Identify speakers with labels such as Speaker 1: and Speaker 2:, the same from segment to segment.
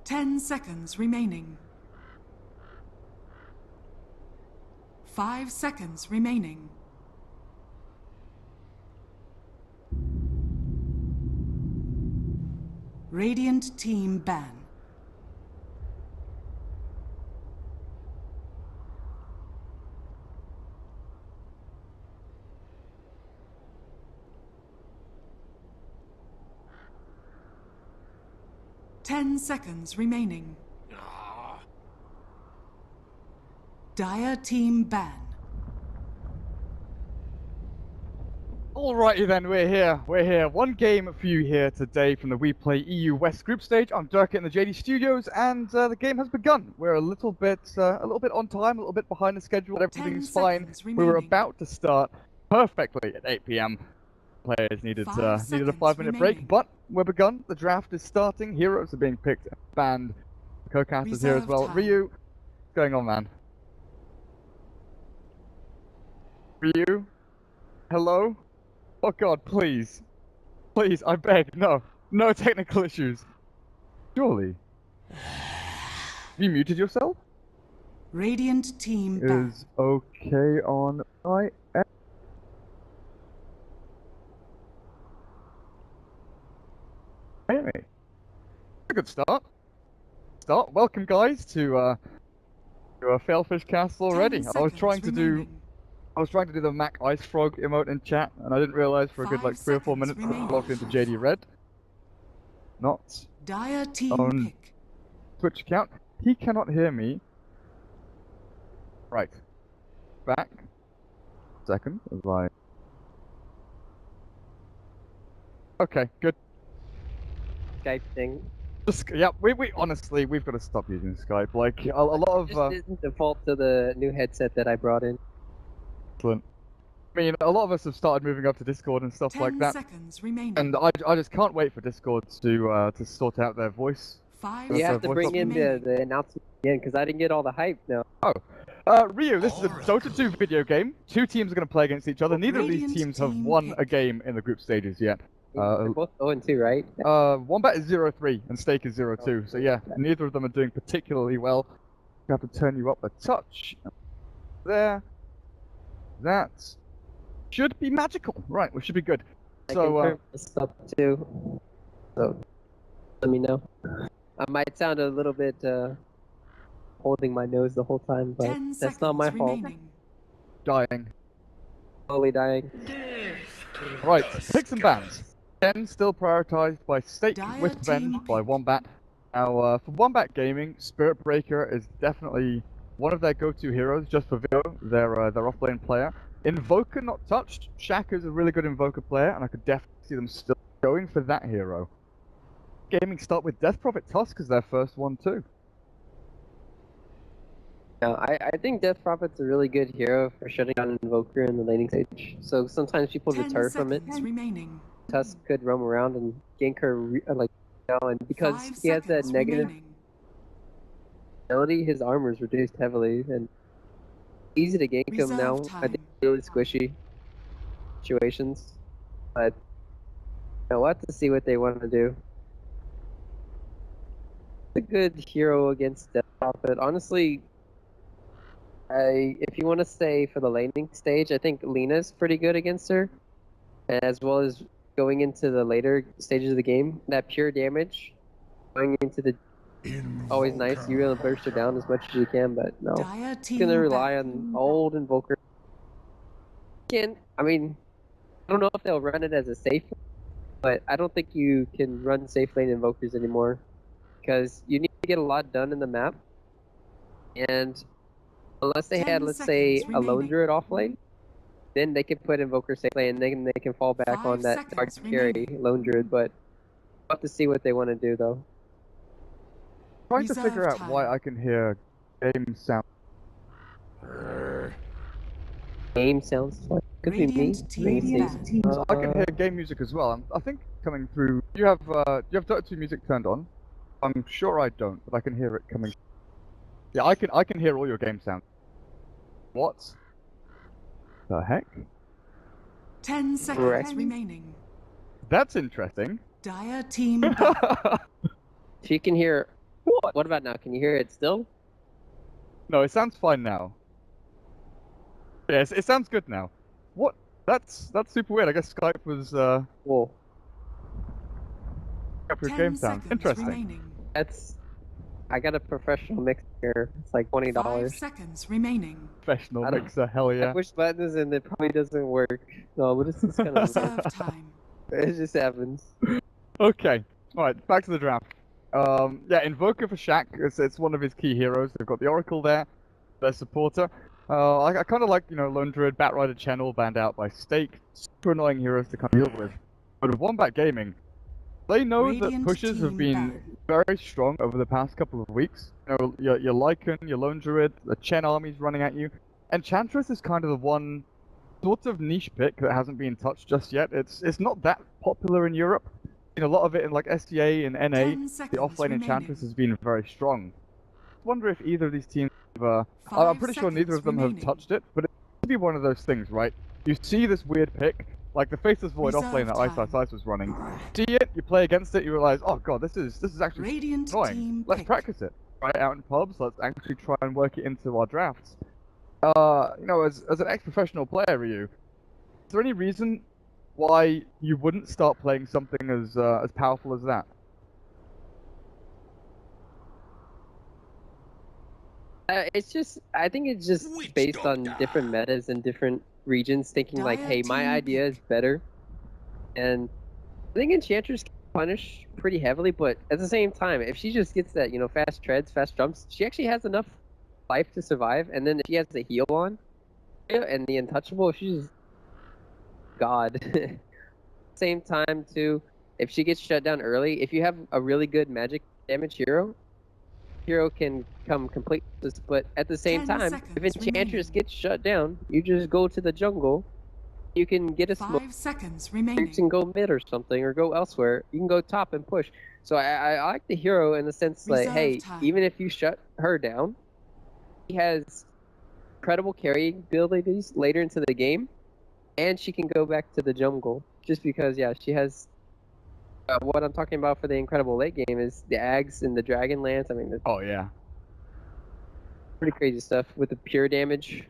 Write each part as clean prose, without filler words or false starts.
Speaker 1: 10 seconds remaining. 5 seconds remaining. Radiant team ban. Ten seconds remaining. Dire team ban.
Speaker 2: Alrighty then, we're here. We're here. One game for you here today from the WePlay EU West group stage. I'm Dirk in the JD Studios, and the game has begun. We're a little bit on time, a little bit behind the schedule. Everything's fine. We were about to start perfectly at 8 p.m. Players needed a 5-minute break, but we're begun. The draft is starting. Heroes are being picked and banned. Co-casters here as well. Ryu, what's going on, man? Ryu, hello. Oh god, please. Please, I beg, no. No technical issues. Surely. You muted yourself?
Speaker 1: Radiant team ban.
Speaker 2: Is okay on my end. Anyway. A good start. Welcome guys to a Failfish Castle already. I was trying to do the Mac Ice Frog emote in chat, and I didn't realize for a good like 3 or 4 minutes that I logged into JD Red. Not
Speaker 1: Dire team
Speaker 2: on
Speaker 1: pick.
Speaker 2: Twitch account. He cannot hear me. Right. Back. Second. As I... Okay, good.
Speaker 3: Skype thing.
Speaker 2: Yeah, we honestly, we've got to stop using Skype. Like, a lot of...
Speaker 3: This didn't default to the new headset that I brought in.
Speaker 2: Excellent. I mean, a lot of us have started moving up to Discord and stuff like that.
Speaker 1: 10 seconds remaining.
Speaker 2: And I just can't wait for Discord to sort out their voice.
Speaker 1: 5
Speaker 3: You have to
Speaker 1: seconds
Speaker 3: bring in
Speaker 1: remaining.
Speaker 3: the announcement again, because I didn't get all the hype now.
Speaker 2: Oh. Ryu, this is a Dota 2 video game. 2 teams are going to play against each other. Neither of these
Speaker 1: Radiant
Speaker 2: teams have
Speaker 1: team
Speaker 2: won a
Speaker 1: pick.
Speaker 2: game in the group stages yet.
Speaker 3: They're both 0-2, right?
Speaker 2: Wombat is 0-3 and Stake is 0-2. So yeah, neither of them are doing particularly well. I have to turn you up a touch. There. That should be magical. Right, we should be good.
Speaker 3: I can turn this up too. So let me know. I might sound a little bit holding my nose the whole time, but
Speaker 1: 10
Speaker 3: that's not my
Speaker 1: seconds
Speaker 3: fault.
Speaker 1: remaining.
Speaker 2: Dying.
Speaker 3: Slowly dying.
Speaker 2: Right, picks and bans. 10 still prioritized by Stake
Speaker 1: Dire
Speaker 2: with Revenge
Speaker 1: team
Speaker 2: by
Speaker 1: pick.
Speaker 2: Wombat. Now, for Wombat Gaming, Spirit Breaker is definitely one of their go-to heroes just for Vio, their off-lane player. Invoker not touched. Shaka's a really good Invoker player, and I could definitely see them still going for that hero. Gaming start with Death Prophet Tusk as their first one too.
Speaker 3: Yeah, I think Death Prophet's a really good hero for shutting down an Invoker in the laning stage. So sometimes people
Speaker 1: 10
Speaker 3: deter from it.
Speaker 1: seconds remaining.
Speaker 3: Tusk could roam around and gank her like now, and because
Speaker 1: 5
Speaker 3: he has that
Speaker 1: seconds
Speaker 3: negative
Speaker 1: remaining.
Speaker 3: ability, his armor is reduced heavily, and easy to gank him now.
Speaker 1: Reserve
Speaker 3: I think
Speaker 1: time.
Speaker 3: really squishy situations, but we'll have to see what they want to do. It's a good hero against Death Prophet. Honestly, if you want to say for the laning stage, I think Lena's pretty good against her, as well as going into the later stages of the game. That pure damage going into the always nice. You really burst her down as much as you can, but no.
Speaker 1: Dire team
Speaker 3: Gonna rely
Speaker 1: ban.
Speaker 3: on old Invoker. I mean, I don't know if they'll run it as a safe, but I don't think you can run safe lane Invokers anymore, because you need to get a lot done in the map, and unless they
Speaker 1: 10
Speaker 3: had, let's say,
Speaker 1: seconds
Speaker 3: a lone
Speaker 1: remaining.
Speaker 3: druid off lane, then they could put Invoker safe lane, and they can fall back
Speaker 1: 5
Speaker 3: on that dark
Speaker 1: seconds
Speaker 3: carry
Speaker 1: remaining.
Speaker 3: lone druid, but we'll have to see what they want to do though.
Speaker 2: Trying to
Speaker 1: Reserve
Speaker 2: figure out why
Speaker 1: time.
Speaker 2: I can hear game sound.
Speaker 3: Game sounds like could be me.
Speaker 1: Radiant team
Speaker 3: Let me
Speaker 1: ban.
Speaker 3: see.
Speaker 2: I can hear game music as well. I think coming through. You have Dota 2 music turned on. I'm sure I don't, but I can hear it coming. Yeah, I can hear all your game sounds. What the heck?
Speaker 1: 10 seconds
Speaker 3: Correct.
Speaker 1: remaining.
Speaker 2: That's interesting.
Speaker 1: Dire team ban.
Speaker 3: If you can hear What about now? Can you hear it still?
Speaker 2: No, it sounds fine now. Yes, it sounds good now. What? That's super weird. I guess Skype was
Speaker 3: Whoa.
Speaker 2: up your
Speaker 1: 10
Speaker 2: game sound.
Speaker 1: seconds
Speaker 2: Interesting.
Speaker 1: remaining.
Speaker 3: I got a professional mixer here. It's like $20.
Speaker 1: 5 seconds remaining.
Speaker 2: Professional
Speaker 3: I don't-
Speaker 2: mixer, hell
Speaker 3: I
Speaker 2: yeah.
Speaker 3: push buttons and it probably doesn't work. No, but it's just kind of
Speaker 1: Reserve time.
Speaker 3: it just happens.
Speaker 2: Okay. Alright, back to the draft. Yeah, Invoker for Shaq. It's one of his key heroes. They've got the Oracle there, their supporter. I kind of like, Lone Druid, Batrider, Channel, banned out by Stake. Super annoying heroes to kind of deal with. But with Wombat Gaming, they know
Speaker 1: Radiant
Speaker 2: that pushes have
Speaker 1: team
Speaker 2: been
Speaker 1: ban.
Speaker 2: very strong over the past couple of weeks. Your Lycan, your Lone Druid, the Chen armies running at you. Enchantress is kind of the one sort of niche pick that hasn't been touched just yet. It's not that popular in Europe. A lot of it in like SCA and NA,
Speaker 1: 10
Speaker 2: the
Speaker 1: seconds
Speaker 2: offlane Enchantress
Speaker 1: remaining.
Speaker 2: has been very strong. I wonder if either of these teams have,
Speaker 1: 5
Speaker 2: I'm pretty sure neither of them
Speaker 1: seconds
Speaker 2: have touched it, but it could be one of those things, right? You see this weird pick, like the Faceless Void
Speaker 1: Reserve
Speaker 2: offlane that Ice
Speaker 1: time.
Speaker 2: Ice Ice was running. See it, you play against it, you realize, oh god, this is actually
Speaker 1: Radiant
Speaker 2: annoying.
Speaker 1: team
Speaker 2: Let's
Speaker 1: pick.
Speaker 2: practice it. Try it out in pubs, let's actually try and work it into our drafts. As an ex-professional player, Ryu, is there any reason why you wouldn't start playing something as powerful as that?
Speaker 3: I think it's just based on different metas and different regions thinking like,
Speaker 1: Dire
Speaker 3: hey, my
Speaker 1: team
Speaker 3: idea is better. And I think Enchantress can punish pretty heavily, but at the same time, if she just gets that, fast treads, fast jumps, she actually has enough life to survive. And then if she has the heal on, and the untouchable, she's god. Same time too, if she gets shut down early, if you have a really good magic damage hero can come complete this, but at the same
Speaker 1: 10
Speaker 3: time, if
Speaker 1: seconds
Speaker 3: Enchantress
Speaker 1: remaining.
Speaker 3: gets shut down, you just go to the jungle. You can get a smoke
Speaker 1: 5 seconds
Speaker 3: and
Speaker 1: remaining.
Speaker 3: go mid or something, or go elsewhere. You can go top and push. So I like the hero in the sense like,
Speaker 1: Reserve
Speaker 3: hey,
Speaker 1: time.
Speaker 3: even if you shut her down, she has incredible carrying abilities later into the game, and she can go back to the jungle just because, yeah, she has. What I'm talking about for the incredible late game is the Ags and the Dragon Lance. I mean, it's
Speaker 2: Oh yeah.
Speaker 3: pretty crazy stuff with the pure damage.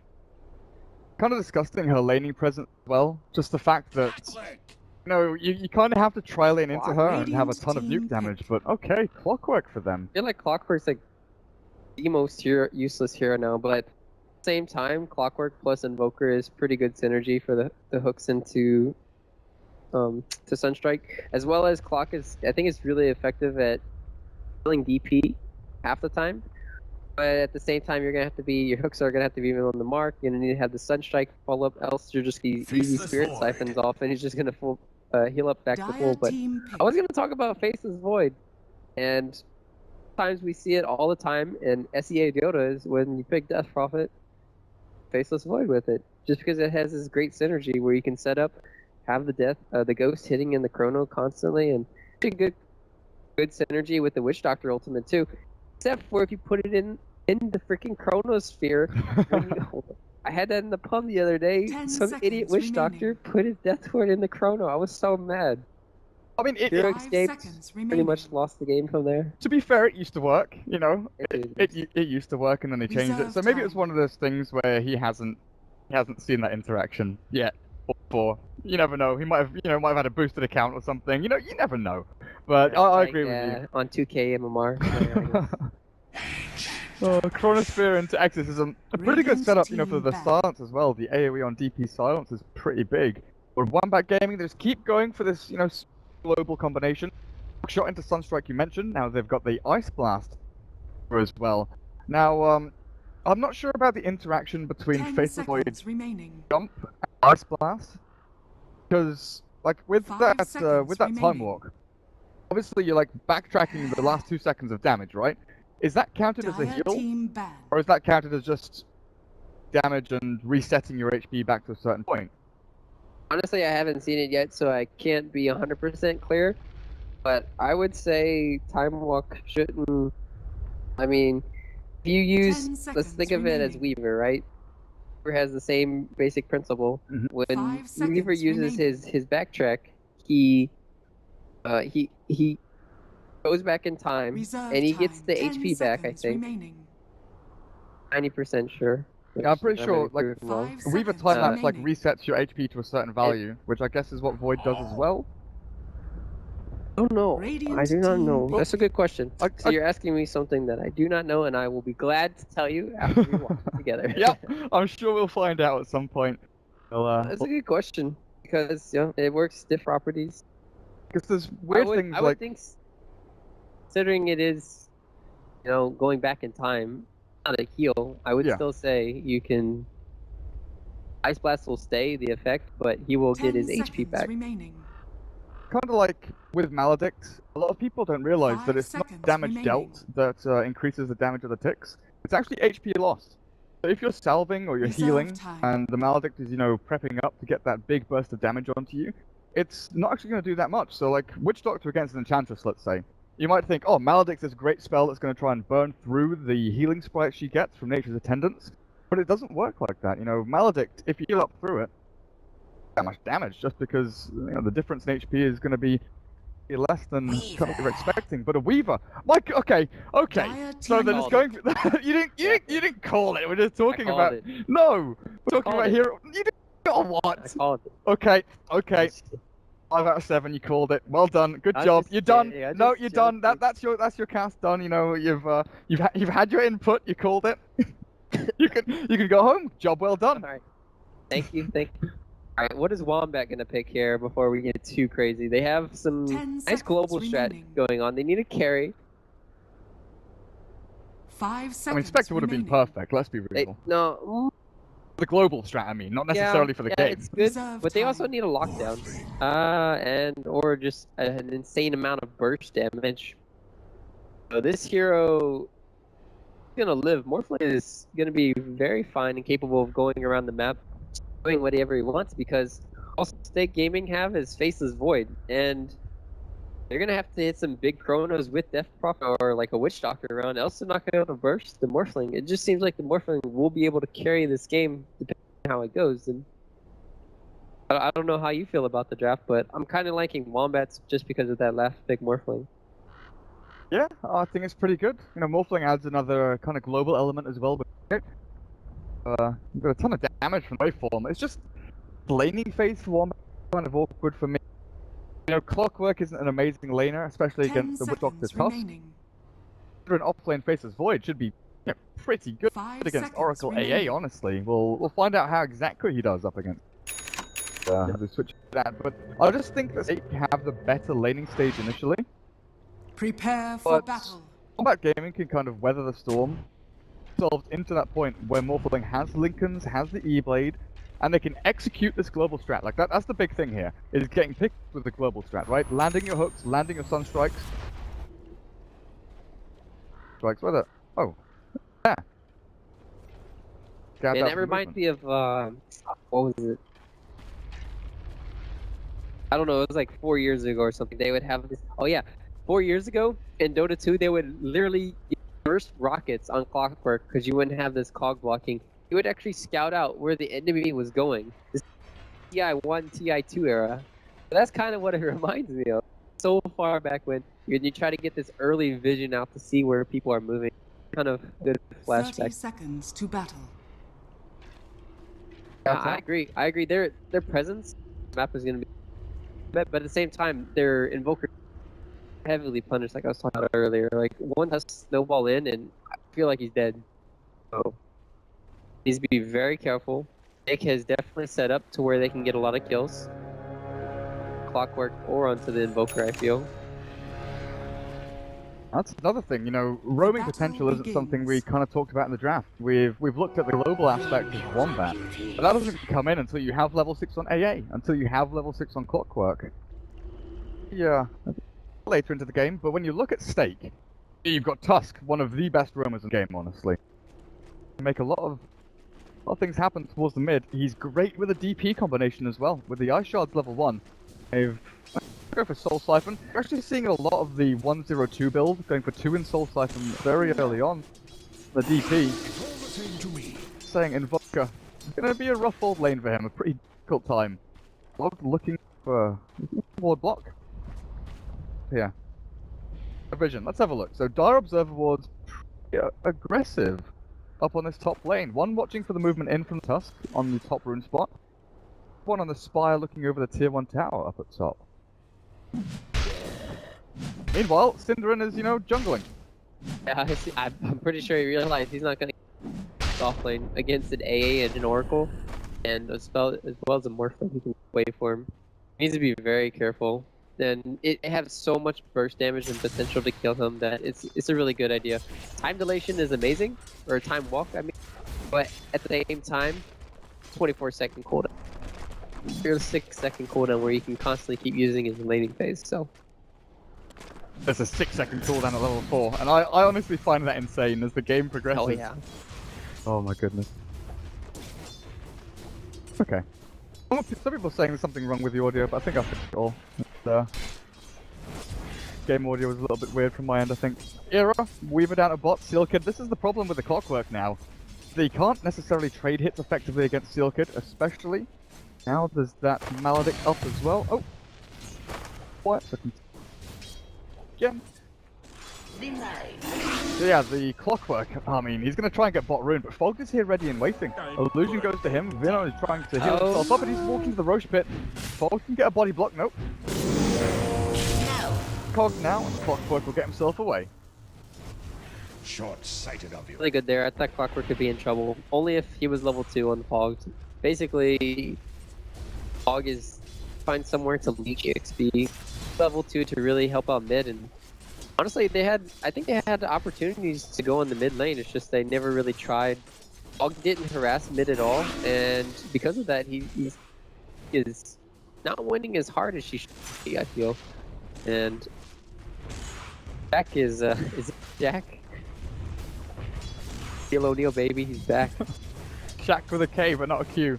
Speaker 2: Kind of disgusting her laning presence as well. Just the fact that you kind of have to try lane into her and have a
Speaker 1: Radiant
Speaker 2: ton of
Speaker 1: team
Speaker 2: nuke damage,
Speaker 1: pick.
Speaker 2: but okay, Clockwork for them.
Speaker 3: I feel like Clockwork's like the most useless hero now, but at the same time, Clockwork plus Invoker is pretty good synergy for the hooks into to Sunstrike, as well as Clock is, I think it's really effective at killing DP half the time. But at the same time, your hooks are gonna have to be on the mark. You're gonna need to have the Sunstrike follow up, else you're just easy Spirit Siphons off, and he's just gonna heal up back to full.
Speaker 1: Dire
Speaker 3: But
Speaker 1: team pick.
Speaker 3: I was gonna talk about Faceless Void, and sometimes we see it all the time in SEA Dota is when you pick Death Prophet, Faceless Void with it, just because it has this great synergy where you can set up, have the Ghost hitting in the Chrono constantly, and good synergy with the Witch Doctor ultimate too. Except for if you put it in the freaking Chronosphere. I had that in the pub the other day.
Speaker 1: 10
Speaker 3: Some idiot
Speaker 1: seconds
Speaker 3: Witch
Speaker 1: remaining.
Speaker 3: Doctor put his Death Ward in the Chrono. I was so mad.
Speaker 2: I mean,
Speaker 3: Hero
Speaker 1: 5
Speaker 3: escaped.
Speaker 1: seconds
Speaker 3: Pretty
Speaker 1: remaining.
Speaker 3: much lost the game from there.
Speaker 2: to be fair, it used to work.
Speaker 3: It
Speaker 2: It used to work, and then they changed it.
Speaker 1: Reserve
Speaker 2: So maybe it was
Speaker 1: time.
Speaker 2: one of those things where he hasn't seen that interaction yet. Or you never know. He might have had a boosted account or something. You never know. But I agree with you.
Speaker 3: On 2K MMR.
Speaker 2: Chronosphere into Exis is a pretty good
Speaker 1: Radiant
Speaker 2: setup, for
Speaker 1: team
Speaker 2: the
Speaker 1: back.
Speaker 2: silence as well. The AoE on DP silence is pretty big. With Wombat Gaming, they just keep going for this, global combination. Shot into Sunstrike you mentioned. Now they've got the Ice Blast as well. Now, I'm not sure about the interaction between
Speaker 1: 10
Speaker 2: Faceless Void
Speaker 1: seconds remaining.
Speaker 2: Jump and Ice Blast, because like with
Speaker 1: 5
Speaker 2: that
Speaker 1: seconds
Speaker 2: Time
Speaker 1: remaining.
Speaker 2: Walk, obviously you're like backtracking the last 2 seconds of damage, right? Is that counted as a
Speaker 1: Dire
Speaker 2: heal?
Speaker 1: team ban.
Speaker 2: Or is that counted as just damage and resetting your HP back to a certain point?
Speaker 3: Honestly, I haven't seen it yet, so I can't be 100% clear. But I would say Time Walk shouldn't. I mean, if you
Speaker 1: 10
Speaker 3: use, let's
Speaker 1: seconds
Speaker 3: think of it as
Speaker 1: remaining.
Speaker 3: Weaver, right? Weaver has the same basic principle.
Speaker 2: Mhm.
Speaker 3: When
Speaker 1: 5
Speaker 3: Weaver
Speaker 1: seconds
Speaker 3: uses
Speaker 1: remaining.
Speaker 3: his backtrack, he Goes back in time,
Speaker 1: Reserve
Speaker 3: and he
Speaker 1: time.
Speaker 3: gets the
Speaker 1: 10
Speaker 3: HP back. I
Speaker 1: seconds
Speaker 3: think
Speaker 1: remaining.
Speaker 3: 90% sure.
Speaker 2: Yeah, I'm pretty
Speaker 3: I might
Speaker 2: sure,
Speaker 3: be
Speaker 2: like,
Speaker 3: proven wrong.
Speaker 1: 5
Speaker 2: Weaver
Speaker 1: seconds
Speaker 2: time lapse like
Speaker 1: remaining.
Speaker 2: resets your HP to a certain value, which I guess is what Void does as well.
Speaker 3: I don't know.
Speaker 1: Radiant
Speaker 3: I do not
Speaker 1: team
Speaker 3: know.
Speaker 1: pick.
Speaker 3: That's a good question.
Speaker 2: I-
Speaker 3: So you're asking me something that I do not know, and I will be glad to tell you after we watch it together.
Speaker 2: Yep, I'm sure we'll find out at some point. Well,
Speaker 3: That's a good question because it works diff properties.
Speaker 2: because there's weird things
Speaker 3: I
Speaker 2: like
Speaker 3: would think, considering it is, going back in time, not a heal. I would
Speaker 2: Yeah.
Speaker 3: still say you can. Ice Blast will stay the effect, but he will get
Speaker 1: 10
Speaker 3: his HP
Speaker 1: seconds
Speaker 3: back.
Speaker 1: remaining.
Speaker 2: kind of like with Maledict. A lot of people don't realize that
Speaker 1: 5
Speaker 2: it's not
Speaker 1: seconds
Speaker 2: damage
Speaker 1: remaining.
Speaker 2: dealt that increases the damage of the ticks. It's actually HP lost. So if you're salving or you're
Speaker 1: Reserve
Speaker 2: healing,
Speaker 1: time.
Speaker 2: and the Maledict is, prepping up to get that big burst of damage onto you, it's not actually going to do that much. So like Witch Doctor against an Enchantress, let's say. You might think, oh, Maledict's this great spell that's going to try and burn through the healing sprite she gets from Nature's Attendants. But it doesn't work like that. Maledict, if you heal up through it, that much damage, just because the difference in HP is going to be less than kind of you're expecting. But a Weaver, okay.
Speaker 1: Dire
Speaker 2: So then it's
Speaker 1: team
Speaker 2: going. you didn't call it. We're just talking
Speaker 3: called
Speaker 2: about.
Speaker 3: it.
Speaker 2: No, we're talking
Speaker 3: called
Speaker 2: about
Speaker 3: it.
Speaker 2: hero. You didn't. Oh,
Speaker 3: I
Speaker 2: what?
Speaker 3: called it.
Speaker 2: Okay. 5 out of 7. You called it. Well done. Good job. You're done. No, you're done. That's your cast done. You've had your input. You called it. you can go home. Job well done.
Speaker 3: All right. Thank you. All right, what is Wombat gonna pick here before we get too crazy? They have some
Speaker 1: 10
Speaker 3: nice global
Speaker 1: seconds
Speaker 3: strat
Speaker 1: remaining.
Speaker 3: going on. They need a carry.
Speaker 1: 5 seconds
Speaker 2: I mean, Spectre would have been
Speaker 1: remaining.
Speaker 2: perfect. Let's be real.
Speaker 3: No,
Speaker 2: The global strat, I mean, not necessarily for the game.
Speaker 3: it's good,
Speaker 1: Reserve
Speaker 3: but they also
Speaker 1: time.
Speaker 3: need a lockdown, or just an insane amount of burst damage. So this hero is gonna live. Morphling is gonna be very fine and capable of going around the map, doing whatever he wants, because all Stake Gaming have is Faceless Void, and they're gonna have to hit some big chronos with Death Proc or like a Witch Doctor around, else they're not gonna be able to burst the Morphling. It just seems like the Morphling will be able to carry this game depending on how it goes. And I don't know how you feel about the draft, but I'm kind of liking Wombats just because of that last big Morphling.
Speaker 2: Yeah, I think it's pretty good. Morphling adds another kind of global element as well. But you've got a ton of damage from Waveform. It's just laning phase for Wombat kind of awkward for me. Clockwork isn't an amazing laner, especially
Speaker 1: 10
Speaker 2: against the Witch Doctor
Speaker 1: seconds
Speaker 2: Tusk.
Speaker 1: remaining.
Speaker 2: An off-lane Faceless Void should be pretty good
Speaker 1: 5
Speaker 2: against
Speaker 1: seconds
Speaker 2: Oracle
Speaker 1: remaining.
Speaker 2: AA, honestly. We'll find out how exactly he does up against the switch to that. But I just think that they have the better laning stage initially.
Speaker 1: Prepare for
Speaker 2: But
Speaker 1: battle.
Speaker 2: Combat Gaming can kind of weather the storm, solved into that point where Morphling has Lincolns, has the E-Blade, and they can execute this global strat. Like that's the big thing here, is getting picked with the global strat, right? Landing your hooks, landing your sunstrikes. Strikes, whether... Oh. Yeah.
Speaker 3: And that reminds me of, what was it? I don't know, it was like 4 years ago or something. They would have this, 4 years ago in Dota 2, they would literally burst rockets on Clockwork because you wouldn't have this cog blocking. You would actually scout out where the enemy was going. This TI1, TI2 era. That's kind of what it reminds me of. So far back when you try to get this early vision out to see where people are moving. Kind of good
Speaker 1: 30
Speaker 3: flashback.
Speaker 1: seconds to battle.
Speaker 3: I agree. Their presence map is going to be, but at the same time, their invoker heavily punished, like I was talking about earlier. Like one has snowball in, and I feel like he's dead. So needs to be very careful. Nick has definitely set up to where they can get a lot of kills. Clockwork or onto the invoker, I feel.
Speaker 2: That's another thing, roaming
Speaker 1: battle
Speaker 2: potential isn't something we
Speaker 1: begins.
Speaker 2: kind of talked about in the draft. We've looked at the global aspect of Wombat, but that doesn't come in until you have level 6 on AA, until you have level 6 on Clockwork. Yeah, later into the game, but when you look at Stake, you've got Tusk, one of the best roamers in the game, honestly. Make a lot of things happen towards the mid. He's great with a DP combination as well. With the Ice Shards level 1, they've go for Soul Siphon. You're actually seeing a lot of the 102 build going for 2 in Soul Siphon very early on. The DP saying Invoker. It's gonna be a rough old lane for him, a pretty difficult time. Looking for ward block. Yeah. Vision. Let's have a look. So Dire Observer Ward's pretty aggressive up on this top lane. One watching for the movement in from Tusk on the top rune spot. One on the spire looking over the tier 1 tower up at top. Meanwhile, Cinderin is, jungling.
Speaker 3: Yeah, I'm pretty sure he realized he's not going to off lane against an AA and an Oracle, and as well as a Morphling who can wait for him. He needs to be very careful. And it has so much burst damage and potential to kill him that it's a really good idea. Time dilation is amazing, or time walk, I mean, but at the same time, 24-second cooldown. Here's a 6-second cooldown where you can constantly keep using his laning phase, so.
Speaker 2: There's a 6-second cooldown at level 4, and I honestly find that insane as the game progresses.
Speaker 3: Oh yeah.
Speaker 2: Oh my goodness. Okay. Some people are saying there's something wrong with the audio, but I think I fixed it all. Game audio was a little bit weird from my end, I think. Era, Weaver down to bot, Sealkid. This is the problem with the clockwork now. They can't necessarily trade hits effectively against Sealkid, especially. Now there's that Maledict up as well. Oh! What? Again. So yeah, the clockwork, I mean, he's going to try and get bot rune, but Fog is here ready and waiting. Illusion goes to him, Vino is trying to heal himself up, and he's walking to the Roche pit. Fog can get a body block, nope. Cog now, and the clockwork will get himself away.
Speaker 4: Short-sighted of you.
Speaker 3: Really good there. I thought Clockwork could be in trouble. Only if he was level 2 on Fog. Basically, Fog is find somewhere to leech XP. Level 2 to really help out mid, and honestly, I think they had opportunities to go in the mid lane. It's just they never really tried. Fog didn't harass mid at all, and because of that, he is not winning as hard as she should be, I feel. And Jack is Jack? Shaquille O'Neal, baby, he's back.
Speaker 2: Shaq with a K, but not a Q.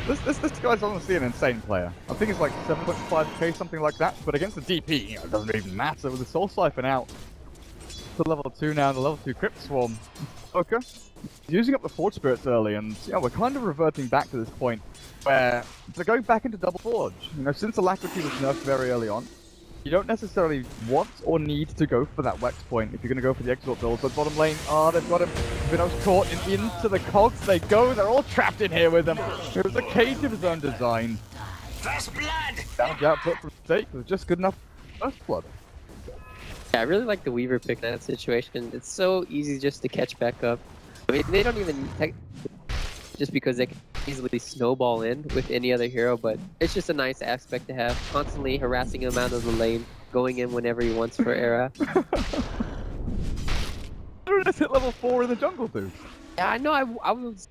Speaker 2: This guy's honestly an insane player. I think it's like 7.5k, something like that. But against the DP, it doesn't even matter with the Soul Siphon out. To level 2 now, the level 2 Crypt Swarm. Okay. He's using up the Forge Spirits early, and we're kind of reverting back to this point where they're going back into Double Forge. Since Alacrity was nerfed very early on, you don't necessarily want or need to go for that Wex point if you're going to go for the Exort build. But bottom lane, they've got him. Vino's caught into the cogs. They go. They're all trapped in here with him. It was a cage of his own design.
Speaker 4: First blood!
Speaker 2: Damage output from Stake was just good enough for first blood.
Speaker 3: Yeah, I really like the Weaver pick in that situation. It's so easy just to catch back up. I mean, they don't even just because they can easily snowball in with any other hero, but it's just a nice aspect to have. Constantly harassing him out of the lane, going in whenever he wants for Era.
Speaker 2: Just hit level 4 in the jungle, dude.
Speaker 3: Yeah, I know. I was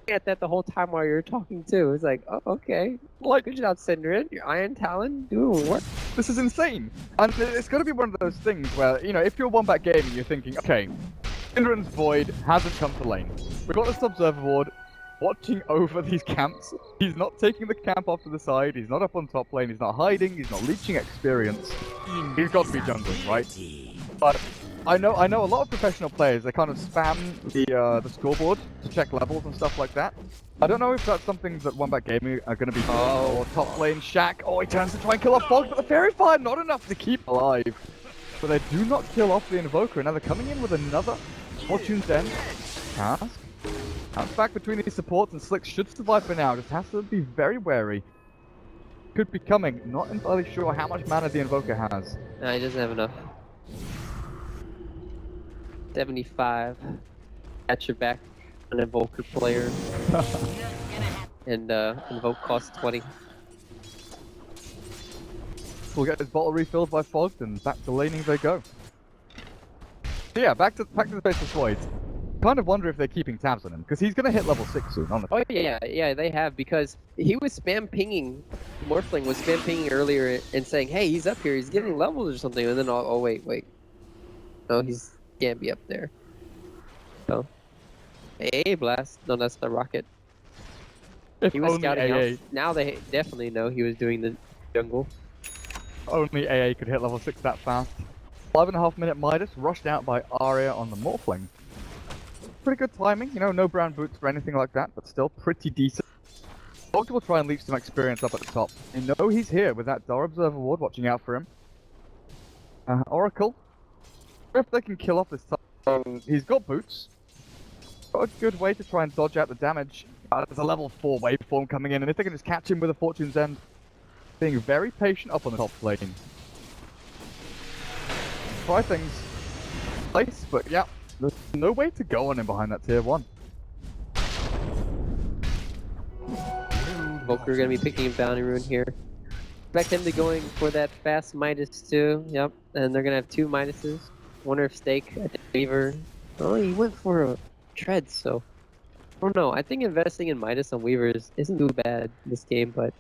Speaker 3: looking at that the whole time while you were talking too. It's like, oh, okay.
Speaker 2: Like,
Speaker 3: Good job, Cinderin. Your Iron Talon doing work.
Speaker 2: this is insane. And it's got to be one of those things where, if you're Wombat gaming, you're thinking, okay, Cinderin's Void hasn't come to lane. We've got this Observer Ward watching over these camps. He's not taking the camp off to the side. He's not up on top lane. He's not hiding. He's not leeching experience. He's got to be jungling, right? But I know a lot of professional players, they kind of spam the scoreboard to check levels and stuff like that. I don't know if that's something that Wombat Gaming are going to be doing. Oh, top lane Shaq. Oh, he turns to try and kill off Fog, but the Fairy Fire not enough to keep alive. But they do not kill off the Invoker. Now they're coming in with another Fortune's End task. Bounce back between these supports, and Slick should survive for now. Just has to be very wary. Could be coming. Not entirely sure how much mana the Invoker has.
Speaker 3: No, he doesn't have enough. 75. At your back, an Invoker player. And Invoke costs 20.
Speaker 2: We'll get his bottle refilled by Fog, and back to laning they go. So yeah, back to the Faceless Voids. Kind of wonder if they're keeping tabs on him, because he's going to hit level 6 soon, honestly.
Speaker 3: Oh yeah, they have, because he was spam pinging. Morphling was spam pinging earlier and saying, hey, he's up here, he's getting levels or something, and then oh wait. No, he's can't be up there. So, AA Blast. No, that's the rocket.
Speaker 2: If
Speaker 3: He was
Speaker 2: only
Speaker 3: scouting
Speaker 2: AA,
Speaker 3: out. Now they definitely know he was doing the jungle.
Speaker 2: only AA could hit level 6 that fast. 5.5 minute Midas, rushed out by Arya on the Morphling. Pretty good timing, no brown boots or anything like that, but still pretty decent. Fog will try and leech some experience up at the top. You know he's here with that Dire Observer Ward watching out for him. Oracle. If they can kill off this time, he's got boots. Got a good way to try and dodge out the damage. There's a level 4 waveform coming in, and if they can just catch him with a Fortune's End, being very patient up on the top lane. Try things. Place, but yeah, there's no way to go on him behind that tier 1.
Speaker 3: Invoker gonna be picking a Bounty Rune here. Expect him to going for that fast Midas too. Yep, and they're gonna have 2 Midases. Wonder if Stake, I think Weaver. Oh, he went for a Tread, so I don't know. I think investing in Midas on Weavers isn't too bad this game, but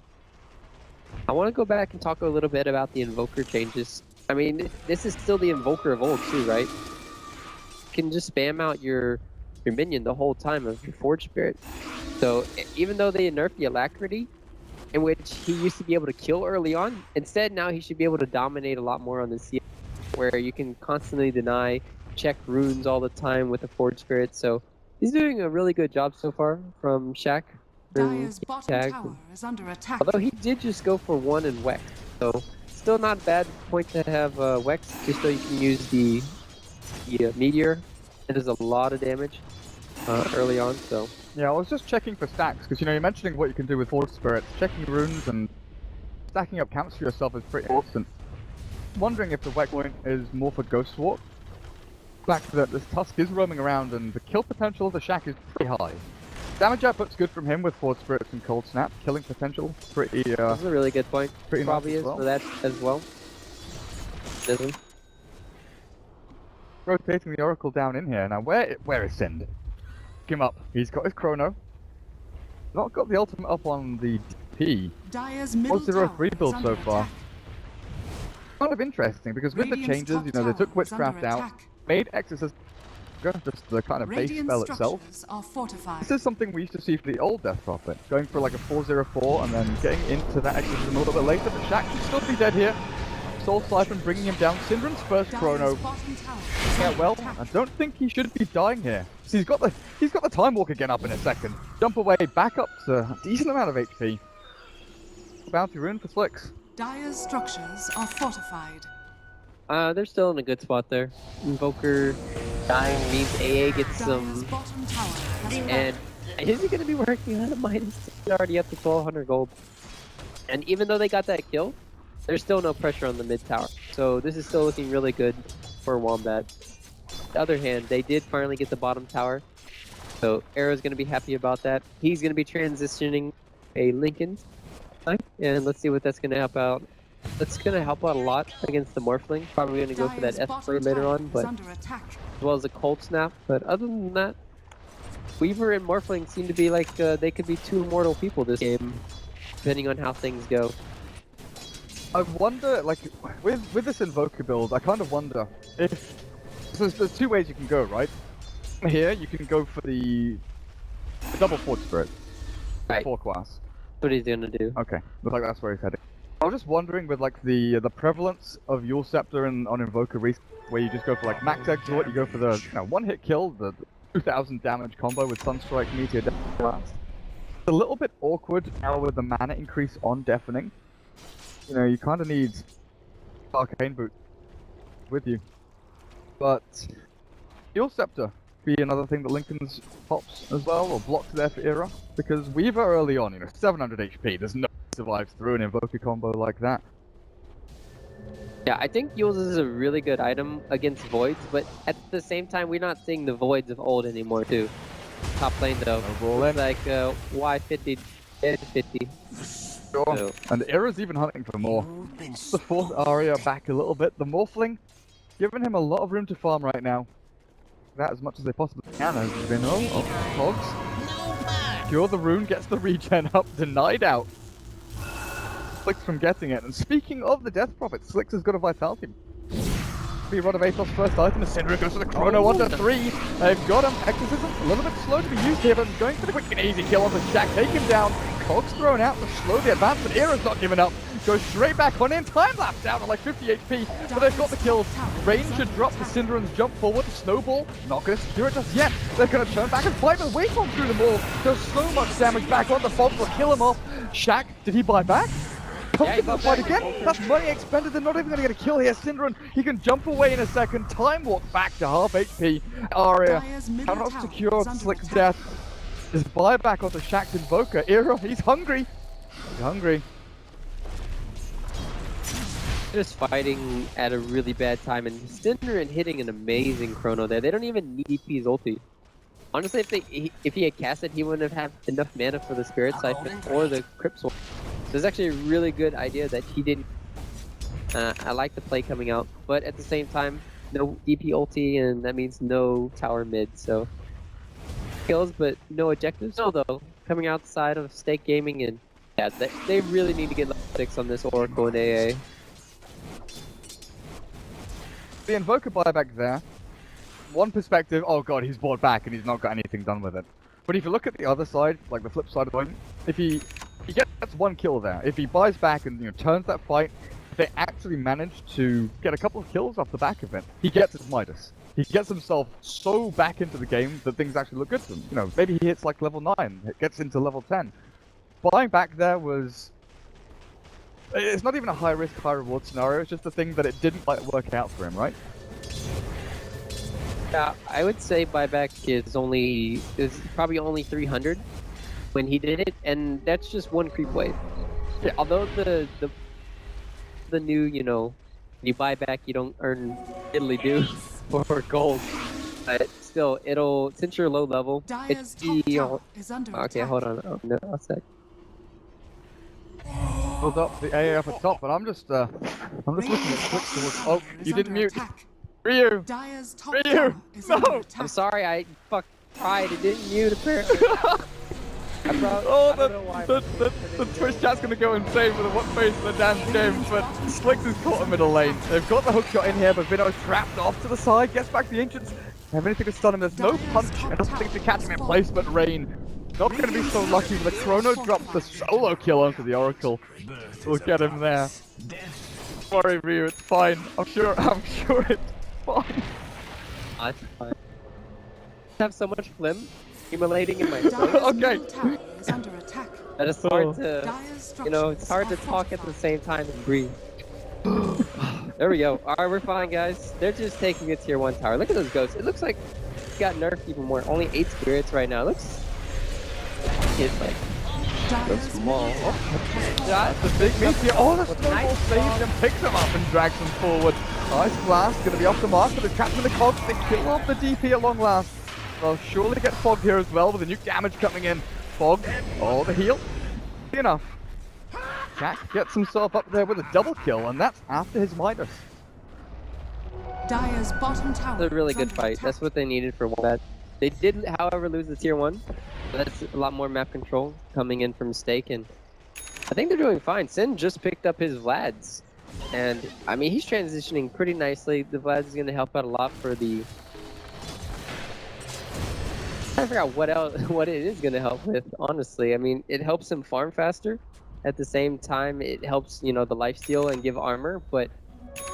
Speaker 3: I want to go back and talk a little bit about the Invoker changes. I mean, this is still the Invoker of old too, right? You can just spam out your minion the whole time of your Forge Spirit. So even though they nerfed the Alacrity, in which he used to be able to kill early on, instead now he should be able to dominate a lot more on the CM, where you can constantly deny, check runes all the time with the Forge Spirit. So he's doing a really good job so far from Shaq.
Speaker 1: Dire's bottom tower is under attack.
Speaker 3: Although he did just go for 1 and Wex, so still not a bad point to have Wex, just so you can use the Meteor. It does a lot of damage early on, so...
Speaker 2: Yeah, I was just checking for stacks, because you know, you're mentioning what you can do with Forge Spirits. Checking runes and stacking up camps for yourself is pretty important. Wondering if the Wex point is more for Ghost Walk. The fact that this Tusk is roaming around and the kill potential of the Shaq is pretty high. Damage output's good from him with Forge Spirits and Cold Snap. Killing potential, pretty
Speaker 3: That's a really good point.
Speaker 2: pretty
Speaker 3: Probably
Speaker 2: nice
Speaker 3: is
Speaker 2: as well.
Speaker 3: for that as well. Doesn't.
Speaker 2: Rotating the Oracle down in here. Now, where is Sind? Pick him up. He's got his Chrono. Not got the ultimate up on the DP.
Speaker 1: Dire's middle tower
Speaker 2: 103
Speaker 1: is
Speaker 2: build
Speaker 1: under
Speaker 2: so far.
Speaker 1: attack.
Speaker 2: Kind of interesting because with the
Speaker 1: Radiant's
Speaker 2: changes,
Speaker 1: top
Speaker 2: you know, they took
Speaker 1: tower is under
Speaker 2: Witchcraft out,
Speaker 1: attack.
Speaker 2: made Exorcist just the kind of base
Speaker 1: Radiant
Speaker 2: spell itself.
Speaker 1: structures are fortified.
Speaker 2: This is something we used to see for the old Death Prophet, going for like a 404 and then getting into that Exorcism a little bit later, but Shaq should still be dead here. Soul Siphon bringing him down. Syndren's first
Speaker 1: Dire's
Speaker 2: Chrono.
Speaker 1: bottom tower is
Speaker 2: Yeah,
Speaker 1: under
Speaker 2: well,
Speaker 1: attack.
Speaker 2: I don't think he should be dying here. So he's got the Time Walk again up in a second. Jump away, back up to a decent amount of HP. Bounty Rune for Slicks.
Speaker 1: Dire's structures are fortified.
Speaker 3: They're still in a good spot there. Invoker dying means AA gets
Speaker 1: Dire's
Speaker 3: some...
Speaker 1: bottom tower has fallen.
Speaker 3: And is he going to be working on a Midas? He's already up to 1200 gold. And even though they got that kill, there's still no pressure on the mid tower. So this is still looking really good for Wombat. On the other hand, they did finally get the bottom tower. So Arrow's going to be happy about that. He's going to be transitioning a Lincoln. And let's see what that's going to help out. That's going to help out a lot against the Morphling. Probably going to go for that
Speaker 1: Dire's
Speaker 3: S-Play
Speaker 1: bottom
Speaker 3: later
Speaker 1: tower
Speaker 3: on,
Speaker 1: is
Speaker 3: but
Speaker 1: under attack.
Speaker 3: as well as a Cold Snap. But other than that, Weaver and Morphling seem to be like they could be 2 immortal people this game, depending on how things go.
Speaker 2: I wonder, like, with this Invoker build, I kind of wonder if... So there's 2 ways you can go, right? Here, you can go for the double Forge Spirit.
Speaker 3: Right.
Speaker 2: 4 class.
Speaker 3: That's what he's gonna do.
Speaker 2: Okay, looks like that's where he's heading. I was just wondering with, like, the prevalence of Yule Scepter and on Invoker where you just go for, like, max exort, you go for the, you know, 1-hit kill, the 2000 damage combo with Sunstrike, Meteor, Death Blast. It's a little bit awkward now with the mana increase on Deafening. You know, you kind of need Arcane Boot with you. But Yule Scepter be another thing that Lincoln's pops as well, or blocks there for Era. Because Weaver early on, you know, 700 HP, there's no way he survives through an Invoker combo like that.
Speaker 3: Yeah, I think Yule's is a really good item against Voids, but at the same time, we're not seeing the Voids of old anymore, too. Top lane, though.
Speaker 2: Roll in.
Speaker 3: It's like Y50, N50.
Speaker 2: Sure.
Speaker 3: So-
Speaker 2: And Era's even hunting for more. The 4th Aria back a little bit. The Morphling, giving him a lot of room to farm right now. That as much as they possibly can has been. Hogs. Cure the rune, gets the regen up, denied out. Slicks from getting it. And speaking of the Death Prophet, Slicks has got a Vitality. Be Rod of Aethos first item, the Syndra goes for the Chrono 1-3. They've got him. Exorcism a little bit slow to be used here, but going for the quick and easy kill on the Shaq. Take him down. Cog's thrown out to slow the advance, but Era's not giving up. Goes straight back on in. Time lapse down at like 50 HP, but they've got the kills. Range should drop the Synderons, jump forward. Snowball, not going to secure it just yet. They're going to turn back and fight with Waveform through them all. Does so much damage back on the Fog will kill him off. Shaq, did he buy back? Comes
Speaker 3: Yeah, he
Speaker 2: into the
Speaker 3: got
Speaker 2: fight
Speaker 3: back.
Speaker 2: again. That's money expended. They're not even going to get a kill here. Synderen, he can jump away in a second. Time walk back to half HP. Aria
Speaker 1: Dire's middle
Speaker 2: cannot
Speaker 1: tower
Speaker 2: secure
Speaker 1: is under
Speaker 2: Slick's
Speaker 1: attack.
Speaker 2: death. His buyback onto Shaq's Invoker. Era, he's hungry. He's hungry.
Speaker 3: Just fighting at a really bad time, and Synderen hitting an amazing chrono there. They don't even need DP's ulti. Honestly, if he had cast it, he wouldn't have had enough mana for the Spirit Siphon or the Crypt Sword. So it's actually a really good idea that he didn't. I like the play coming out, but at the same time, no DP ulti, and that means no tower mid. So kills, but no objectives. No, though, coming outside of Stake Gaming, and yeah, they really need to get level 6 on this Oracle and AA.
Speaker 2: The Invoker buyback there. One perspective, oh god, he's bought back and he's not got anything done with it. But if you look at the other side, like the flip side of the coin, if he gets one kill there, if he buys back and turns that fight, if they actually manage to get a couple of kills off the back of it, he gets his Midas. He gets himself so back into the game that things actually look good to him. Maybe he hits like level 9, it gets into level 10. Buying back there was... It's not even a high risk, high reward scenario, it's just the thing that it didn't quite work out for him, right?
Speaker 3: Yeah, I would say buyback is probably only 300 when he did it, and that's just one creep wave.
Speaker 2: Yeah.
Speaker 3: Although the new, you buy back, you don't earn diddly do for gold, but still, since you're low level,
Speaker 1: Dire's
Speaker 3: it's
Speaker 1: top tower is under
Speaker 3: okay.
Speaker 1: attack.
Speaker 3: Hold on, no, a sec.
Speaker 2: Build up the AA up at top, but I'm just looking at clicks towards... Oh, you didn't mute! Ryu!
Speaker 1: Dire's top
Speaker 2: Ryu!
Speaker 1: tower is
Speaker 2: No!
Speaker 1: under attack.
Speaker 3: I'm sorry, I tried. It didn't mute apparently.
Speaker 2: Oh,
Speaker 3: I don't know why.
Speaker 2: the Twitch chat's gonna go insane with what face of the damn game, but Slicks is caught in middle lane. They've got the hook shot in here, but Vino trapped off to the side, gets back the Ancients. Have anything to stun him, there's no punch, and nothing to catch him in place but rain. Not gonna be so lucky, but the Chrono drops the solo kill onto the Oracle. We'll get him there. Don't worry, Ryu, it's fine. I'm sure it's fine.
Speaker 3: That's fine. I have so much phlegm accumulating in my throat.
Speaker 1: Dire's
Speaker 2: Okay.
Speaker 1: middle tower is under attack.
Speaker 3: That it's hard to,
Speaker 1: Dire's
Speaker 3: it's hard to
Speaker 1: structures
Speaker 3: talk
Speaker 1: are
Speaker 3: at the same time and breathe. There we go. Alright, we're fine, guys. They're just taking a tier 1 tower. Look at those ghosts. It looks like it got nerfed even more. Only 8 spirits right now. It looks... It's like...
Speaker 1: Dire's
Speaker 3: small.
Speaker 1: middle tower
Speaker 3: That's
Speaker 2: The big meteor. Oh, the snowball
Speaker 3: nice
Speaker 2: saves
Speaker 3: ball.
Speaker 2: him, picks him up and drags him forward. Nice blast, gonna be off the mark, but the captain of the cogs, they kill off the DP at long last. They'll surely get Fog here as well with the nuke damage coming in. Fog, oh, the heal. Enough. Jack gets himself up there with a double kill, and that's after his Midas.
Speaker 1: Dire's bottom tower
Speaker 3: It's a really
Speaker 1: is
Speaker 3: good
Speaker 1: under
Speaker 3: fight.
Speaker 1: attack.
Speaker 3: That's what they needed for Wombat. They did, however, lose the tier 1. That's a lot more map control coming in from Stake, and I think they're doing fine. Sin just picked up his Vlads, and I mean, he's transitioning pretty nicely. The Vlads is going to help out a lot for the... I forgot what it is going to help with, honestly. I mean, it helps him farm faster. At the same time, it helps, the lifesteal and give armor, but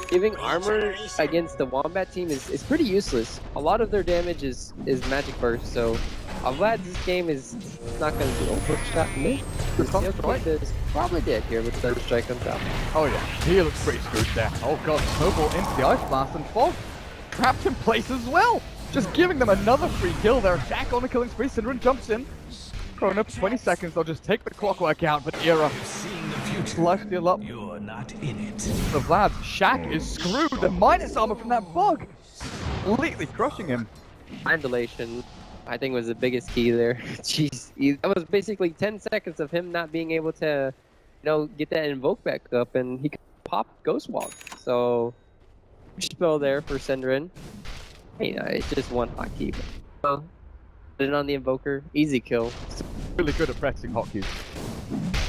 Speaker 3: giving armor against the Wombat team is pretty useless. A lot of their damage is magic burst, so Vlad's this game is not going to do a quick shot mid. The Sunstrike is probably dead here with Sunstrike on top.
Speaker 2: Oh yeah, he looks pretty screwed there. Oh god, snowball into the ice blast, and Fog trapped in place as well. Just giving them another free kill there. Jack on the killing spree, Synderen jumps in. Thrown up 20 seconds, they'll just take the clockwork out, but Era lifesteal up.
Speaker 4: You're not in it.
Speaker 2: The Vlad, Shaq is screwed. The minus armor from that bug, completely crushing him.
Speaker 3: Mandalation, I think, was the biggest key there. Jeez, that was basically 10 seconds of him not being able to, get that invoke back up, and he could pop Ghost Walk. So, spell there for Synderen. It's just one hotkey. Well, put it on the invoker, easy kill.
Speaker 2: Really good at pressing hotkeys.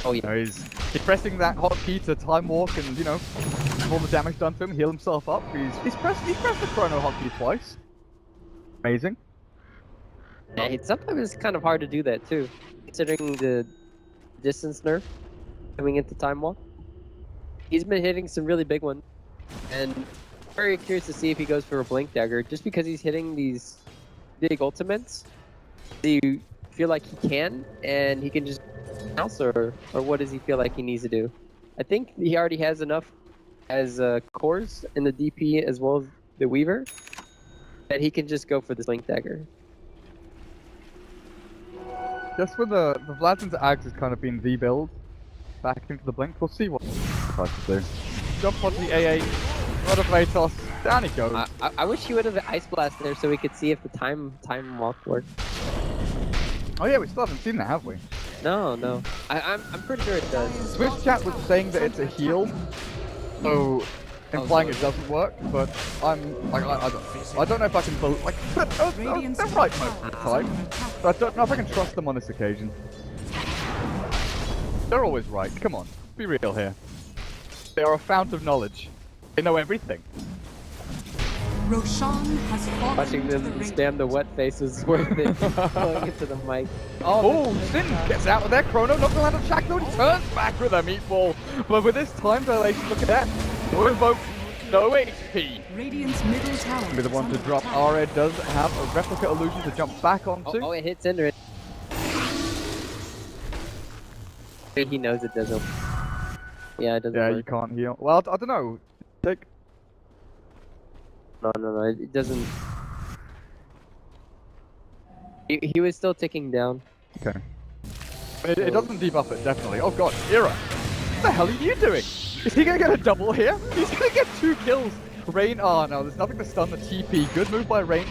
Speaker 3: Oh yeah.
Speaker 2: He's pressing that hotkey to time walk and, all the damage done to him, heal himself up. He's pressed the chrono hotkey twice. Amazing.
Speaker 3: And sometimes it's kind of hard to do that too, considering the distance nerf coming into time walk. He's been hitting some really big ones, and very curious to see if he goes for a blink dagger, just because he's hitting these big ultimates. Do you feel like he can, and he can just bounce, or what does he feel like he needs to do? I think he already has enough as cores in the DP as well as the Weaver that he can just go for the Blink Dagger.
Speaker 2: Just with the Vlad into Ags has kind of been the build. Back into the Blink, we'll see what he tries to do. Jump onto the AA, lot of Vatos, down he goes.
Speaker 3: I wish he would have Ice Blast there so we could see if the time walk worked.
Speaker 2: Oh yeah, we still haven't seen that, have we?
Speaker 3: No. I'm pretty sure it does.
Speaker 2: Switch chat was saying that it's a heal, so implying it doesn't work, but I don't know if I can believe, like, they're right most of the time, but I don't know if I can trust them on this occasion. They're always right, come on, be real here. They are a fount of knowledge. They know everything.
Speaker 1: Roshan has fallen
Speaker 3: Watching
Speaker 1: to
Speaker 3: them
Speaker 1: the
Speaker 3: spam the wet face is worth it. Pulling it to the mic.
Speaker 2: Oh, Sin gets out of there, Chrono, not gonna land on Shackle, he turns back with a meatball. But with this time dilation, look at that. No invoke, no HP.
Speaker 1: Radiant's middle tower.
Speaker 2: Be the one to drop. Aria does have a replica illusion to jump back onto.
Speaker 3: Oh, it hits Cinder. He knows it doesn't. Yeah, it doesn't
Speaker 2: Yeah,
Speaker 3: work.
Speaker 2: you can't heal. Well, I don't know. Take.
Speaker 3: No, it doesn't. He was still ticking down.
Speaker 2: Okay. It doesn't debuff it, definitely. Oh god, Ira! What the hell are you doing? Is he gonna get a double here? He's gonna get 2 kills! Rain, oh no, there's nothing to stun the TP. Good move by Rain.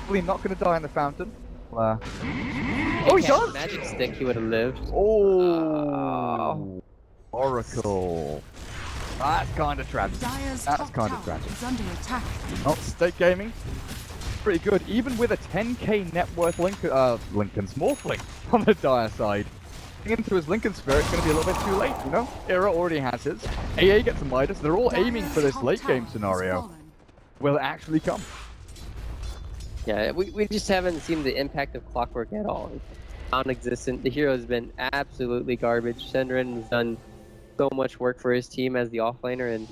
Speaker 2: Probably not gonna die in the fountain. Oh, he does!
Speaker 3: Magic stick, he would have lived.
Speaker 2: Oh! Oracle. That's kind of tragic.
Speaker 1: Dire's
Speaker 2: That's
Speaker 1: top
Speaker 2: kind of
Speaker 1: tower
Speaker 2: tragic.
Speaker 1: is under attack.
Speaker 2: Oh, State Gaming. Pretty good, even with a 10k net worth Lincoln's Morphling on the Dire side. Getting into his Lincoln Spirit is going to be a little bit too late, you know? Era already has his. AA gets a Midas. They're all aiming for this late game scenario. Will it actually come?
Speaker 3: Yeah, we just haven't seen the impact of Clockwork at all. It's non-existent. The hero's been absolutely garbage. Sendrin has done so much work for his team as the offlaner, and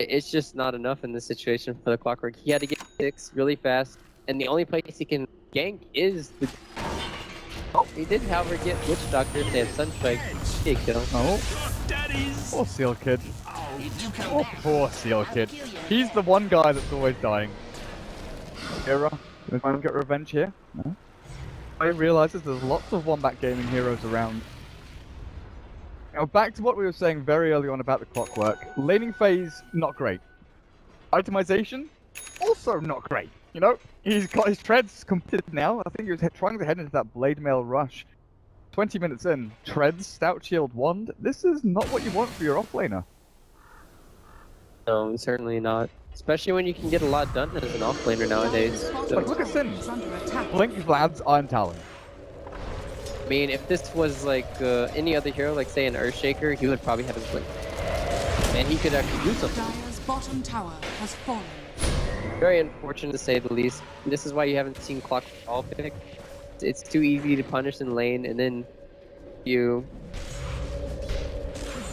Speaker 3: it's just not enough in this situation for the Clockwork. He had to get 6 really fast, and the only place he can gank is the... Oh, he did, however, get Witch Doctor to have Sunstrike. He kill.
Speaker 2: Oh. Poor Seal Kid. Oh, poor Seal Kid. He's the one guy that's always dying. Era, gonna try and get revenge here? No? I realizes there's lots of Wombat gaming heroes around. Now back to what we were saying very early on about the Clockwork. Laning phase, not great. Itemization, also not great. You know, he's got his treads completed now. I think he was trying to head into that Blade Mail rush. 20 minutes in, treads, Stout Shield, Wand. This is not what you want for your offlaner.
Speaker 3: No, certainly not. Especially when you can get a lot done as an offlaner nowadays. So,
Speaker 2: Like, look at Sin. Blink Vlad's Iron Talon.
Speaker 3: I mean, if this was like any other hero, like say an Earthshaker, he would probably have his blink. And he could actually do something.
Speaker 1: Dire's bottom tower has fallen.
Speaker 3: Very unfortunate to say the least. This is why you haven't seen Clock all pick. It's too easy to punish in lane, and then you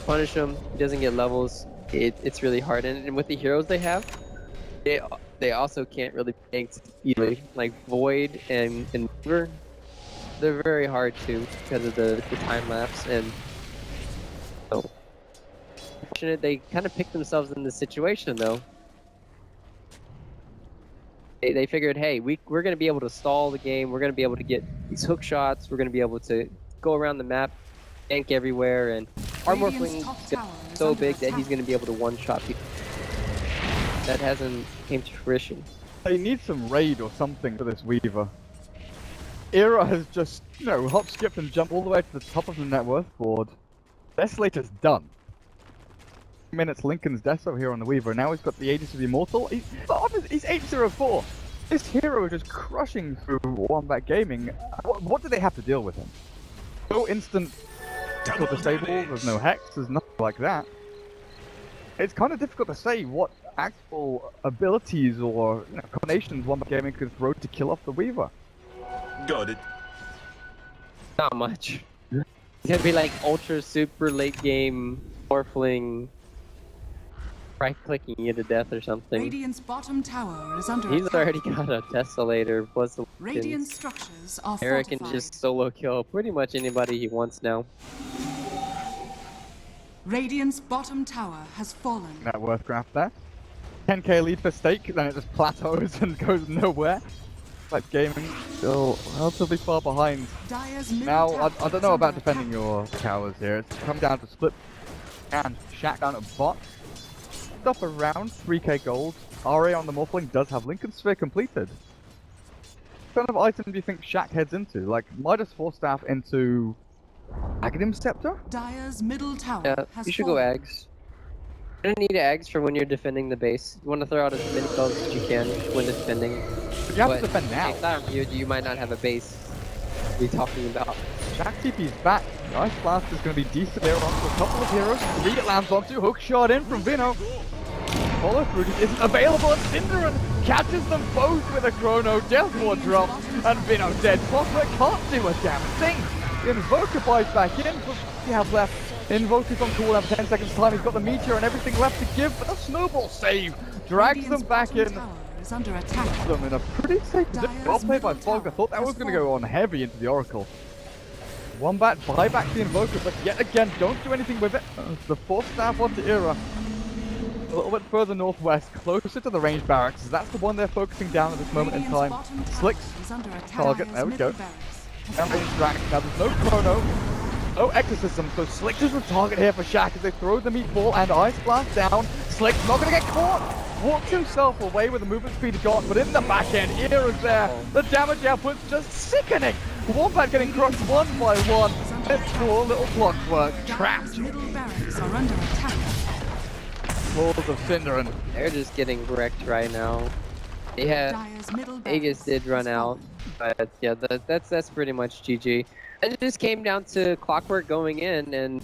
Speaker 3: punish him, he doesn't get levels. It's really hard, and with the heroes they have, they also can't really tank either. Like Void and Weaver, they're very hard to because of the time lapse, and so unfortunate they kind of picked themselves in this situation though. They figured, hey, we're going to be able to stall the game, we're going to be able to get these hook shots, we're going to be able to go around the map, tank everywhere, and our Morphling is so big that he's going to be able to one-shot people. That hasn't came to fruition.
Speaker 2: They need some raid or something for this Weaver. Era has just, you know, hop, skip, and jump all the way to the top of the net worth board. Desolator's done. Minutes Lincoln's death over here on the Weaver. Now he's got the Aegis of the Immortal. He's 804. This hero is just crushing through Wombat Gaming. What do they have to deal with him? No instant disable, there's no hex, there's nothing like that. It's kind of difficult to say what actual abilities or combinations Wombat Gaming could throw to kill off the Weaver.
Speaker 4: Got it.
Speaker 3: Not much. It's going to be like ultra super late game Morphling right-clicking you to death or something.
Speaker 1: Radiant's bottom tower is under
Speaker 3: He's
Speaker 1: attack.
Speaker 3: already got a Tesolator plus the
Speaker 1: Radiant structures are
Speaker 3: Eric can
Speaker 1: fortified.
Speaker 3: just solo kill pretty much anybody he wants now.
Speaker 1: Radiant's bottom tower has fallen.
Speaker 2: Net worth graph there. 10k lead for stake, then it just plateaus and goes nowhere. Like gaming, still relatively far behind.
Speaker 1: Dire's middle
Speaker 2: Now,
Speaker 1: tower
Speaker 2: I don't
Speaker 1: is
Speaker 2: know
Speaker 1: under
Speaker 2: about defending
Speaker 1: attack.
Speaker 2: your towers here. It's come down to split and Shaq down at bot. Stuff around 3k gold. RA on the Morphling does have Lincoln Sphere completed. What kind of item do you think Shaq heads into? Like Midas Force Staff into Aghanim Scepter?
Speaker 1: Dire's middle tower
Speaker 3: Yeah,
Speaker 1: has
Speaker 3: you should go
Speaker 1: fallen.
Speaker 3: eggs. You're gonna need eggs for when you're defending the base. You want to throw out as many spells as you can when defending.
Speaker 2: But you have
Speaker 3: But
Speaker 2: to defend now.
Speaker 3: at the same time, you might not have a base to be talking about.
Speaker 2: Shaq TP's back. The Ice Blast is going to be decent there onto a couple of heroes. 3 it lands onto. Hook shot in from Vino. Follow through isn't available, and Cinderin catches them both with a chrono. Death Ward drops, and Vino dead. Prospect can't do a damn thing. The Invoker buys back in. What do you have left? Invoker's on cooldown for 10 seconds time. He's got the Meteor and everything left to give, but a snowball save drags
Speaker 1: Radiant's
Speaker 2: them back
Speaker 1: bottom
Speaker 2: in.
Speaker 1: tower is under attack.
Speaker 2: Them in a pretty safe position. Well played by Fog. I thought that was going to go on heavy into the Oracle. Wombat buy back the Invoker, but yet again, don't do anything with it. The Force Staff onto Era. A little bit further northwest, closer to the range barracks. That's the one they're focusing down at this moment in
Speaker 1: Radiant's
Speaker 2: time.
Speaker 1: bottom tower
Speaker 2: Slicks,
Speaker 1: is under attack.
Speaker 2: target, there we
Speaker 1: Middle
Speaker 2: go.
Speaker 1: barracks has
Speaker 2: Down range
Speaker 1: fallen.
Speaker 2: Drax. Now there's no chrono, no exorcism, so Slicks is the target here for Shaq as they throw the meatball and Ice Blast down. Slicks not going to get caught. Walks himself away with the movement speed gone, but in the back end, Era's there. The damage output's just sickening. Wombat getting crushed one by one. It's poor little clockwork trapped.
Speaker 1: Dire's middle barracks are under attack.
Speaker 2: Claws of Cinderin.
Speaker 3: They're just getting wrecked right now. They had
Speaker 1: Dire's middle
Speaker 3: Aegis
Speaker 1: barracks
Speaker 3: did run
Speaker 1: has
Speaker 3: out,
Speaker 1: fallen.
Speaker 3: but yeah, that's pretty much GG. And it just came down to Clockwork going in, and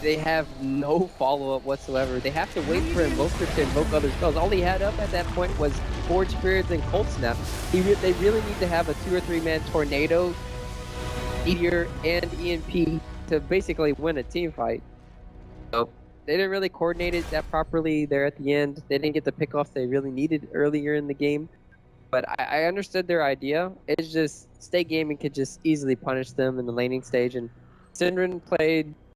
Speaker 3: they have no follow-up whatsoever. They have to wait for Invoker to invoke other spells. All he had up at that point was Forge Spirits and Cold Snap. They really need to have a 2 or 3 man Tornado, Meteor, and EMP to basically win a team fight. So they didn't really coordinate it that properly there at the end. They didn't get the pickoffs they really needed earlier in the game. But I understood their idea. It's just State Gaming could just easily punish them in the laning stage, and Syndren played